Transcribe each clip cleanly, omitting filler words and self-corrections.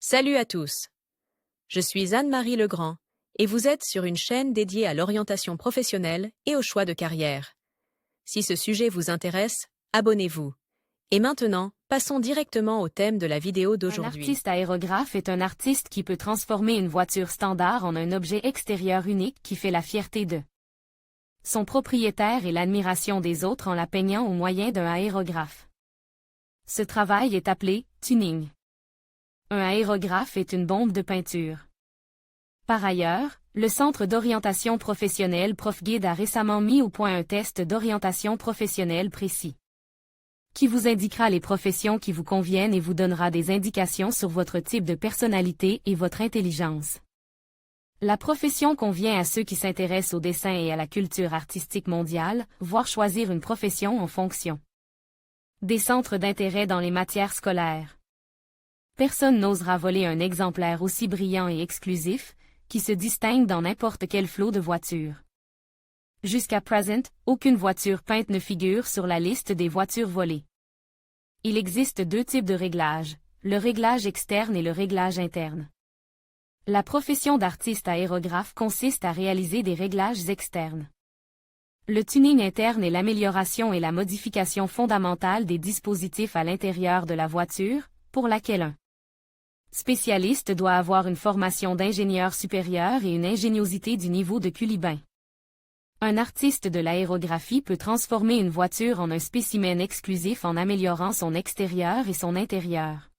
Salut à tous. Je suis Anne-Marie Legrand et vous êtes sur une chaîne dédiée à l'orientation professionnelle et au choix de carrière. Si ce sujet vous intéresse, abonnez-vous. Et maintenant, passons directement au thème de la vidéo Un d'aujourd'hui. artiste aérographe est un artiste qui peut transformer une voiture standard en un objet extérieur unique qui fait la fierté de son propriétaire et l'admiration des autres en la peignant au moyen d'un aérographe. Ce travail est appelé tuning. Un aérographe est une bombe de peinture. Par ailleurs, le Centre d'orientation professionnelle ProfGuide a récemment mis au point un test d'orientation professionnelle précis, qui vous indiquera les professions qui vous conviennent et vous donnera des indications sur votre type de personnalité et votre intelligence. La profession convient à ceux qui s'intéressent au dessin et à la culture artistique mondiale, voire choisir une profession en fonction des centres d'intérêt dans les matières scolaires. Personne n'osera voler un exemplaire aussi brillant et exclusif, qui se distingue dans n'importe quel flot de voitures. Jusqu'à présent, aucune voiture peinte ne figure sur la liste des voitures volées. Il existe deux types de réglages, le réglage externe et le réglage interne. La profession d'artiste aérographe consiste à réaliser des réglages externes. Le tuning interne est l'amélioration et la modification fondamentale des dispositifs à l'intérieur de la voiture, pour laquelle un spécialiste doit avoir une formation d'ingénieur supérieur et une ingéniosité du niveau de Culibin. Un artiste de l'aérographie peut transformer une voiture en un spécimen exclusif en améliorant son extérieur et son intérieur.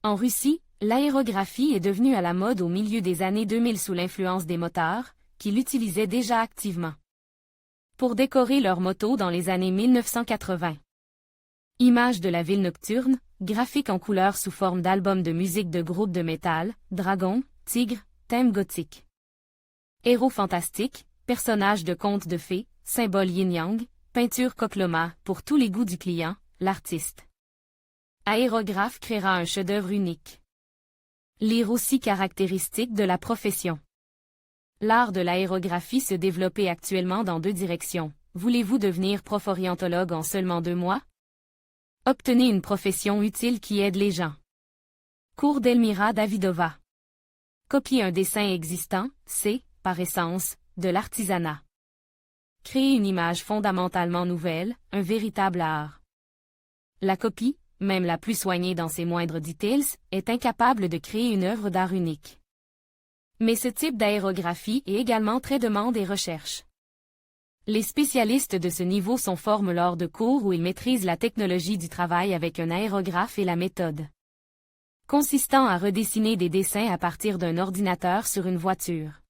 En Russie, l'aérographie est devenue à la mode au milieu des années 2000 sous l'influence des motards, qui l'utilisaient déjà activement pour décorer leurs motos dans les années 1980. Images de la ville nocturne, graphiques en couleurs sous forme d'albums de musique de groupes de métal, dragons, tigres, thème gothique. Héros fantastiques, personnages de contes de fées, symboles yin-yang, peinture coqueloma, pour tous les goûts du client, l'artiste aérographe créera un chef-d'œuvre unique. Lire aussi caractéristiques de la profession. L'art de l'aérographie se développe actuellement dans deux directions. Voulez-vous devenir prof-orientologue en seulement 2 mois? Obtenez une profession utile qui aide les gens. Cours d'Elmira Davidova. Copier un dessin existant, c'est, par essence, de l'artisanat. Créer une image fondamentalement nouvelle, un véritable art. La copie, même la plus soignée dans ses moindres details, est incapable de créer une œuvre d'art unique. Mais ce type d'aérographie est également très demande et recherche. Les spécialistes de ce niveau sont formés lors de cours où ils maîtrisent la technologie du travail avec un aérographe et la méthode consistant à redessiner des dessins à partir d'un ordinateur sur une voiture.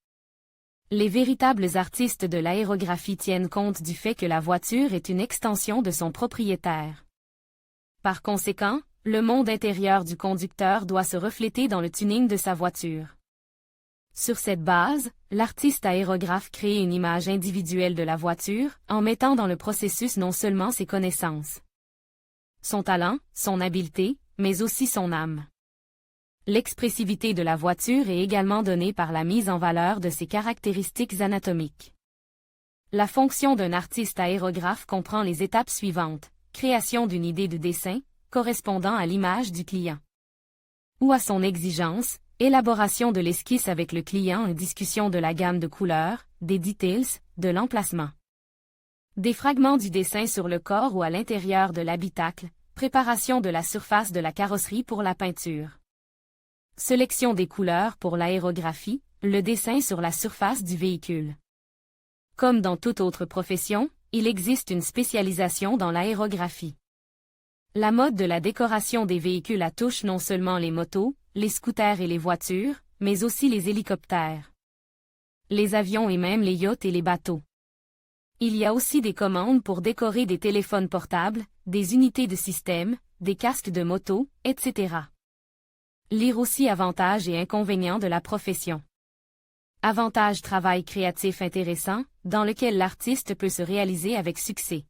Les véritables artistes de l'aérographie tiennent compte du fait que la voiture est une extension de son propriétaire. Par conséquent, le monde intérieur du conducteur doit se refléter dans le tuning de sa voiture. Sur cette base, l'artiste aérographe crée une image individuelle de la voiture, en mettant dans le processus non seulement ses connaissances, son talent, son habileté, mais aussi son âme. L'expressivité de la voiture est également donnée par la mise en valeur de ses caractéristiques anatomiques. La fonction d'un artiste aérographe comprend les étapes suivantes: création d'une idée de dessin, correspondant à l'image du client ou à son exigence, élaboration de l'esquisse avec le client et discussion de la gamme de couleurs, des details, de l'emplacement. Des fragments du dessin sur le corps ou à l'intérieur de l'habitacle, préparation de la surface de la carrosserie pour la peinture. Sélection des couleurs pour l'aérographie, le dessin sur la surface du véhicule. Comme dans toute autre profession, il existe une spécialisation dans l'aérographie. La mode de la décoration des véhicules touche non seulement les motos, les scooters et les voitures, mais aussi les hélicoptères, les avions et même les yachts et les bateaux. Il y a aussi des commandes pour décorer des téléphones portables, des unités de système, des casques de moto, etc. Lire aussi avantages et inconvénients de la profession. Avantages: travail créatif intéressant, dans lequel l'artiste peut se réaliser avec succès.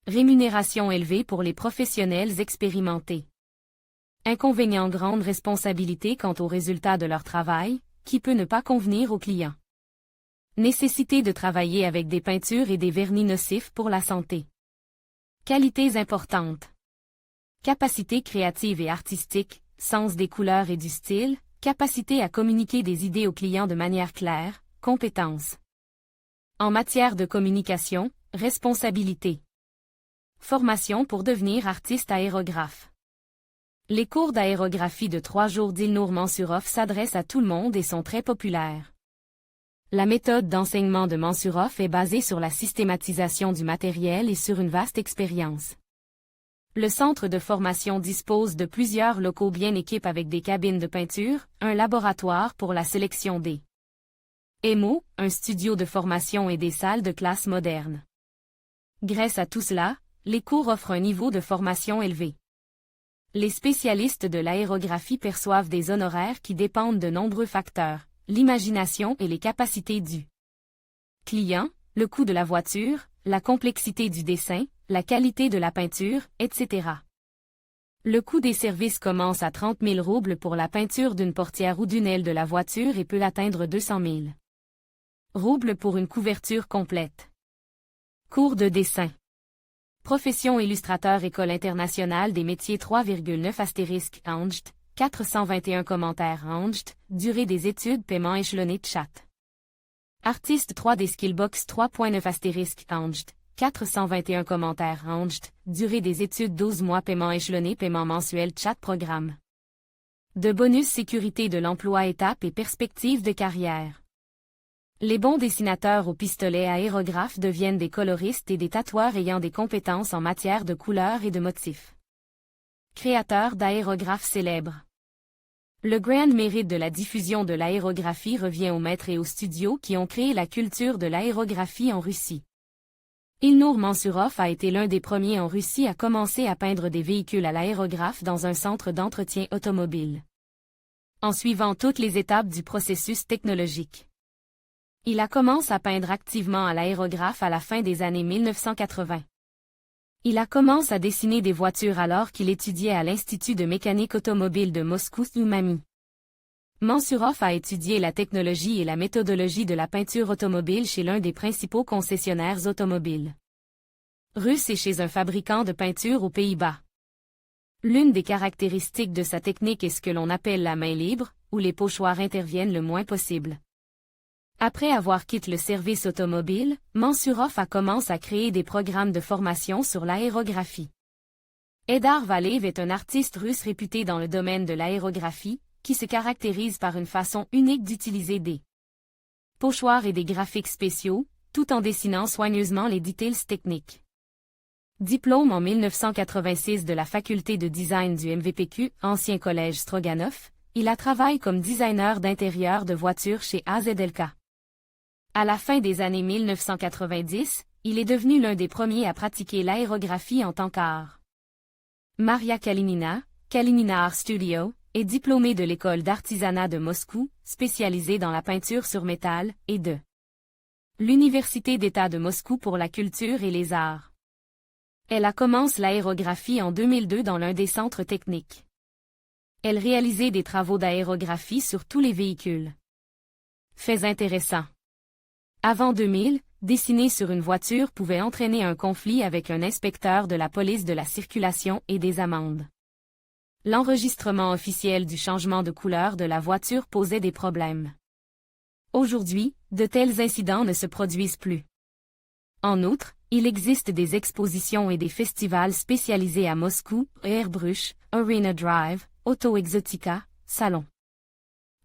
Rémunération élevée pour les professionnels expérimentés. Inconvénients: grande responsabilité quant aux résultats de leur travail, qui peut ne pas convenir aux clients. Nécessité de travailler avec des peintures et des vernis nocifs pour la santé. Qualités importantes. Capacité créative et artistique, sens des couleurs et du style, capacité à communiquer des idées aux clients de manière claire, compétences. En matière de communication, responsabilité. Formation pour devenir artiste aérographe. Les cours d'aérographie de 3 jours d'Ilnour Mansurov s'adressent à tout le monde et sont très populaires. La méthode d'enseignement de Mansurov est basée sur la systématisation du matériel et sur une vaste expérience. Le centre de formation dispose de plusieurs locaux bien équipés avec des cabines de peinture, un laboratoire pour la sélection des émaux, un studio de formation et des salles de classe modernes. Grâce à tout cela, les cours offrent un niveau de formation élevé. Les spécialistes de l'aérographie perçoivent des honoraires qui dépendent de nombreux facteurs, l'imagination et les capacités du client, le coût de la voiture, la complexité du dessin, la qualité de la peinture, etc. Le coût des services commence à 30 000 roubles pour la peinture d'une portière ou d'une aile de la voiture et peut atteindre 200 000 roubles pour une couverture complète. Cours de dessin. Profession illustrateur École internationale des métiers 3,9 * Angst, 421 commentaires Angst, durée des études paiement échelonné de chat. Artiste 3D Skillbox 3.9 * Angst, 421 commentaires Angst, durée des études 12 mois paiement échelonné paiement mensuel chat programme. De bonus sécurité de l'emploi étapes et perspectives de carrière. Les bons dessinateurs au pistolet aérographe deviennent des coloristes et des tatoueurs ayant des compétences en matière de couleurs et de motifs. Créateurs d'aérographes célèbres. Le grand mérite de la diffusion de l'aérographie revient aux maîtres et aux studios qui ont créé la culture de l'aérographie en Russie. Ilnour Mansurov a été l'un des premiers en Russie à commencer à peindre des véhicules à l'aérographe dans un centre d'entretien automobile. En suivant toutes les étapes du processus technologique. Il a commencé à peindre activement à l'aérographe à la fin des années 1980. Il a commencé à dessiner des voitures alors qu'il étudiait à l'Institut de mécanique automobile de Moscou Umami. Mansurov a étudié la technologie et la méthodologie de la peinture automobile chez l'un des principaux concessionnaires automobiles russes et chez un fabricant de peinture aux Pays-Bas. L'une des caractéristiques de sa technique est ce que l'on appelle la main libre, où les pochoirs interviennent le moins possible. Après avoir quitté le service automobile, Mansurov a commencé à créer des programmes de formation sur l'aérographie. Eldar Valeev est un artiste russe réputé dans le domaine de l'aérographie, qui se caractérise par une façon unique d'utiliser des pochoirs et des graphiques spéciaux, tout en dessinant soigneusement les details techniques. Diplôme en 1986 de la faculté de design du MVPQ, ancien collège Stroganov, il a travaillé comme designer d'intérieur de voitures chez AZLK. À la fin des années 1990, il est devenu l'un des premiers à pratiquer l'aérographie en tant qu'art. Maria Kalinina, Kalinina Art Studio, est diplômée de l'école d'artisanat de Moscou, spécialisée dans la peinture sur métal, et de l'Université d'État de Moscou pour la culture et les arts. Elle a commencé l'aérographie en 2002 dans l'un des centres techniques. Elle réalisait des travaux d'aérographie sur tous les véhicules. Faits intéressants. Avant 2000, dessiner sur une voiture pouvait entraîner un conflit avec un inspecteur de la police de la circulation et des amendes. L'enregistrement officiel du changement de couleur de la voiture posait des problèmes. Aujourd'hui, de tels incidents ne se produisent plus. En outre, il existe des expositions et des festivals spécialisés à Moscou, Airbrush, Arena Drive, Auto Exotica, Salon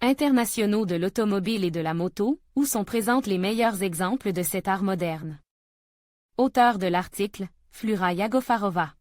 internationaux de l'automobile et de la moto, où sont présentes les meilleurs exemples de cet art moderne. Auteur de l'article, Flura Yagofarova.